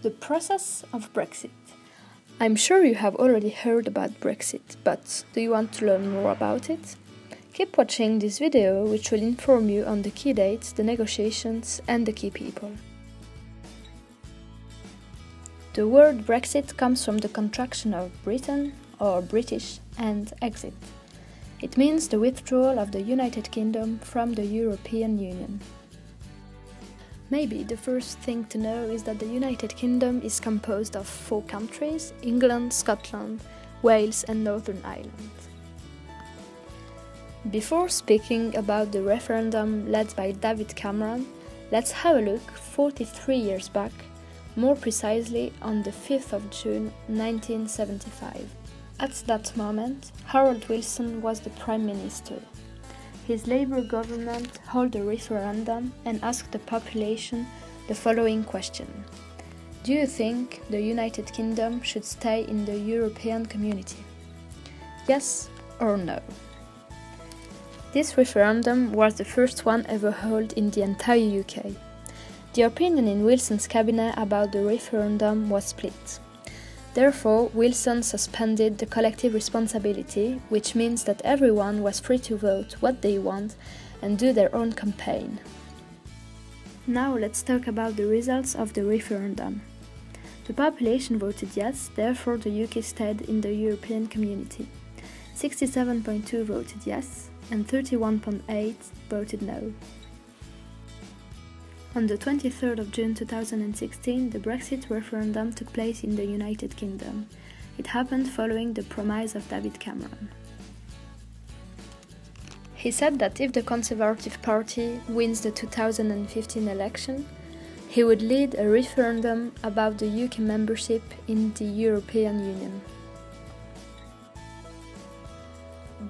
The process of Brexit. I'm sure you have already heard about Brexit, but do you want to learn more about it? Keep watching this video, which will inform you on the key dates, the negotiations and the key people. The word Brexit comes from the contraction of Britain or British and exit. It means the withdrawal of the United Kingdom from the European Union. Maybe the first thing to know is that the United Kingdom is composed of 4 countries: England, Scotland, Wales and Northern Ireland. Before speaking about the referendum led by David Cameron, let's have a look 43 years back, more precisely on the 5th of June 1975. At that moment, Harold Wilson was the Prime Minister. His Labour government held a referendum and asked the population the following question: do you think the United Kingdom should stay in the European Community? Yes or no? This referendum was the first one ever held in the entire UK. The opinion in Wilson's cabinet about the referendum was split. Therefore, Wilson suspended the collective responsibility, which means that everyone was free to vote what they want and do their own campaign. Now let's talk about the results of the referendum. The population voted yes, therefore the UK stayed in the European Community. 67.2 voted yes and 31.8 voted no. On the 23rd of June 2016, the Brexit referendum took place in the United Kingdom. It happened following the promise of David Cameron. He said that if the Conservative Party wins the 2015 election, he would lead a referendum about the UK membership in the European Union.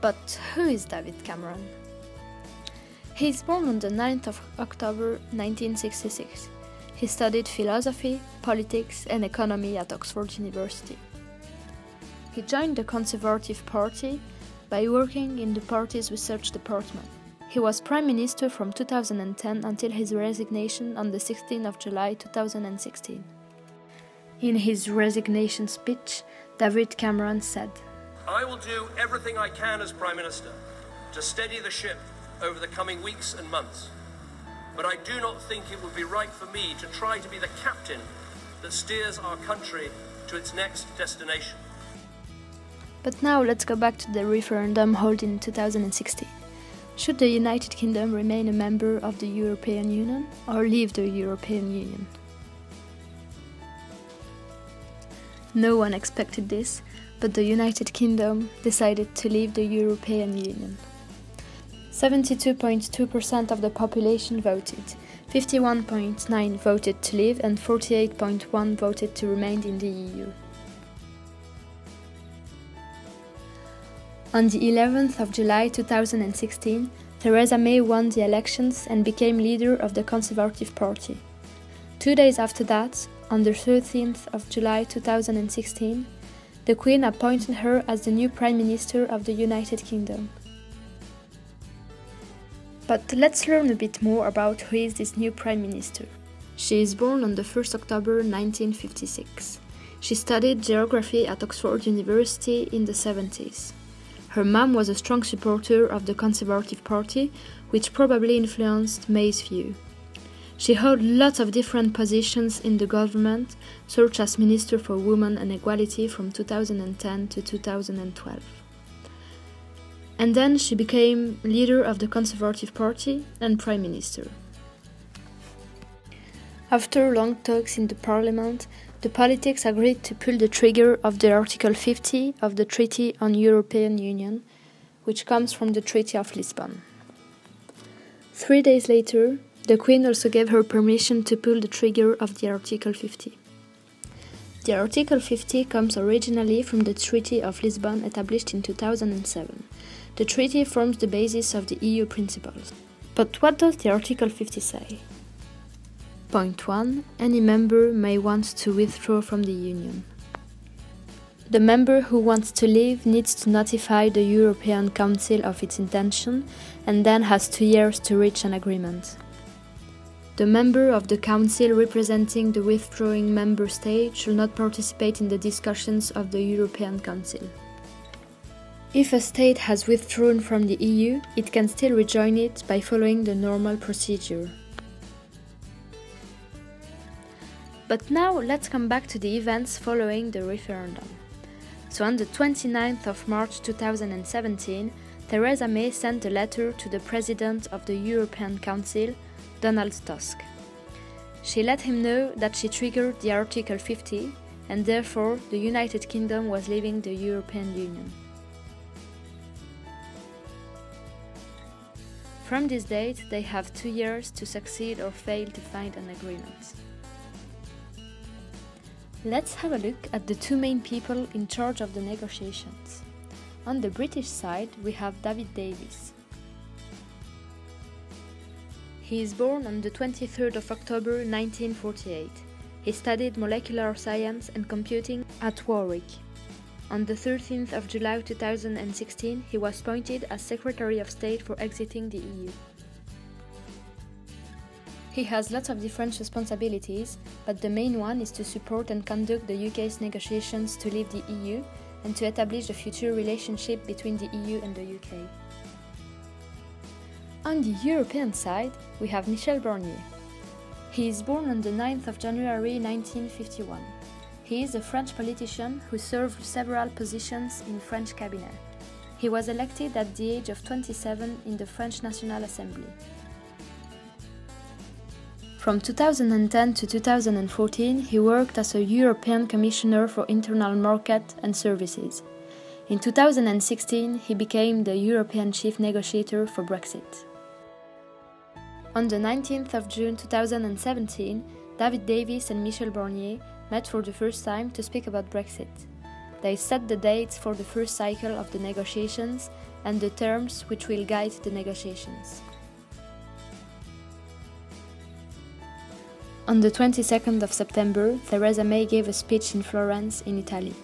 But who is David Cameron? He is born on the 9th of October 1966. He studied philosophy, politics and economy at Oxford University. He joined the Conservative Party by working in the party's research department. He was Prime Minister from 2010 until his resignation on the 16th of July 2016. In his resignation speech, David Cameron said, "I will do everything I can as Prime Minister to steady the ship over the coming weeks and months. But I do not think it would be right for me to try to be the captain that steers our country to its next destination." But now let's go back to the referendum held in 2016. Should the United Kingdom remain a member of the European Union or leave the European Union? No one expected this, but the United Kingdom decided to leave the European Union. 72.2% of the population voted, 51.9% voted to leave and 48.1% voted to remain in the EU. On the 11th of July 2016, Theresa May won the elections and became leader of the Conservative Party. 2 days after that, on the 13th of July 2016, the Queen appointed her as the new Prime Minister of the United Kingdom. But let's learn a bit more about who is this new Prime Minister. She is born on the 1st October 1956. She studied geography at Oxford University in the 70s. Her mom was a strong supporter of the Conservative Party, which probably influenced May's view. She held lots of different positions in the government, such as Minister for Women and Equality from 2010 to 2012. And then she became leader of the Conservative Party and Prime Minister. After long talks in the Parliament, the politics agreed to pull the trigger of the Article 50 of the Treaty on European Union, which comes from the Treaty of Lisbon. 3 days later, the Queen also gave her permission to pull the trigger of the Article 50. The Article 50 comes originally from the Treaty of Lisbon established in 2007. The treaty forms the basis of the EU principles. But what does the Article 50 say? Point 1. Any member may want to withdraw from the Union. The member who wants to leave needs to notify the European Council of its intention and then has 2 years to reach an agreement. The member of the Council representing the withdrawing member state shall not participate in the discussions of the European Council. If a state has withdrawn from the EU, it can still rejoin it by following the normal procedure. But now let's come back to the events following the referendum. So on the 29th of March 2017, Theresa May sent a letter to the President of the European Council, Donald Tusk. She let him know that she triggered the Article 50 and therefore the United Kingdom was leaving the European Union. From this date, they have 2 years to succeed or fail to find an agreement. Let's have a look at the 2 main people in charge of the negotiations. On the British side, we have David Davis. He is born on the 23rd of October 1948. He studied molecular science and computing at Warwick. On the 13th of July 2016, he was appointed as Secretary of State for exiting the EU. He has lots of different responsibilities, but the main one is to support and conduct the UK's negotiations to leave the EU and to establish the future relationship between the EU and the UK. On the European side, we have Michel Barnier. He is born on the 9th of January 1951. He is a French politician who served several positions in French cabinet. He was elected at the age of 27 in the French National Assembly. From 2010 to 2014, he worked as a European Commissioner for Internal Market and Services. In 2016, he became the European Chief Negotiator for Brexit. On the 19th of June 2017, David Davis and Michel Barnier met for the first time to speak about Brexit. They set the dates for the first cycle of the negotiations and the terms which will guide the negotiations. On the 22nd of September, Theresa May gave a speech in Florence, in Italy.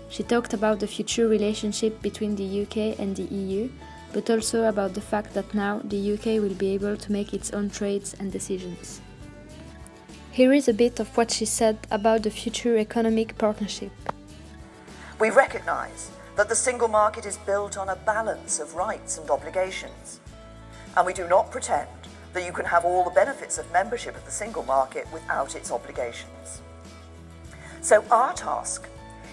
She talked about the future relationship between the UK and the EU, but also about the fact that now the UK will be able to make its own trades and decisions. Here is a bit of what she said about the future economic partnership. We recognise that the single market is built on a balance of rights and obligations, and we do not pretend that you can have all the benefits of membership of the single market without its obligations. So our task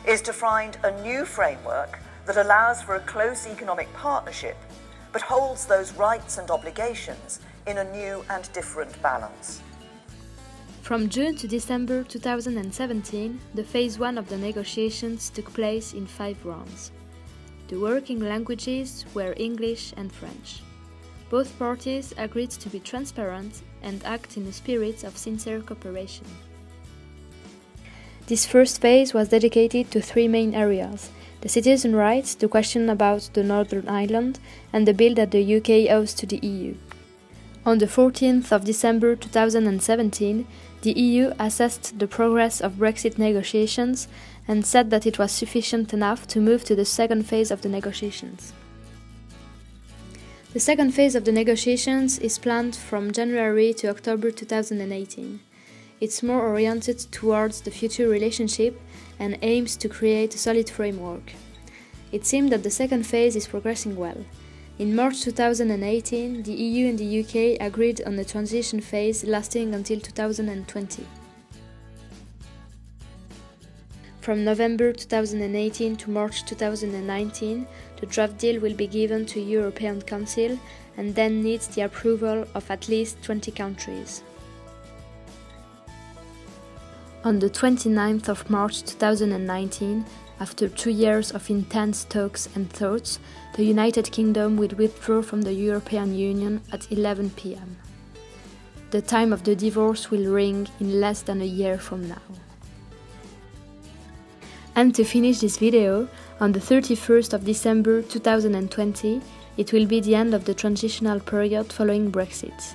is to find a new framework that allows for a close economic partnership, but holds those rights and obligations in a new and different balance. From June to December 2017, the phase 1 of the negotiations took place in 5 rounds. The working languages were English and French. Both parties agreed to be transparent and act in a spirit of sincere cooperation. This first phase was dedicated to 3 main areas: the citizen rights, the question about the Northern Ireland, and the bill that the UK owes to the EU. On the 14th of December 2017, the EU assessed the progress of Brexit negotiations and said that it was sufficient enough to move to the second phase of the negotiations. The second phase of the negotiations is planned from January to October 2018. It's more oriented towards the future relationship and aims to create a solid framework. It seems that the second phase is progressing well. In March 2018, the EU and the UK agreed on a transition phase lasting until 2020. From November 2018 to March 2019, the draft deal will be given to European Council and then needs the approval of at least 20 countries. On the 29th of March 2019, after 2 years of intense talks and thoughts, the United Kingdom will withdraw from the European Union at 11 p.m. The time of the divorce will ring in less than a year from now. And to finish this video, on the 31st of December 2020, it will be the end of the transitional period following Brexit.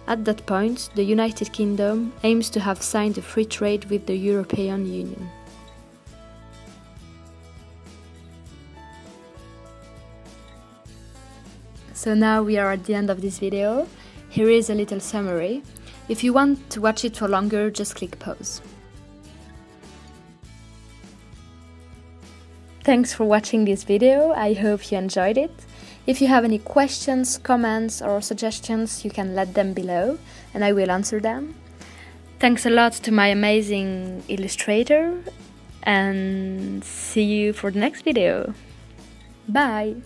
At that point, the United Kingdom aims to have signed a free trade with the European Union. So now we are at the end of this video. Here is a little summary. If you want to watch it for longer, just click pause. Thanks for watching this video, I hope you enjoyed it. If you have any questions, comments or suggestions, you can let them below and I will answer them. Thanks a lot to my amazing illustrator and see you for the next video. Bye!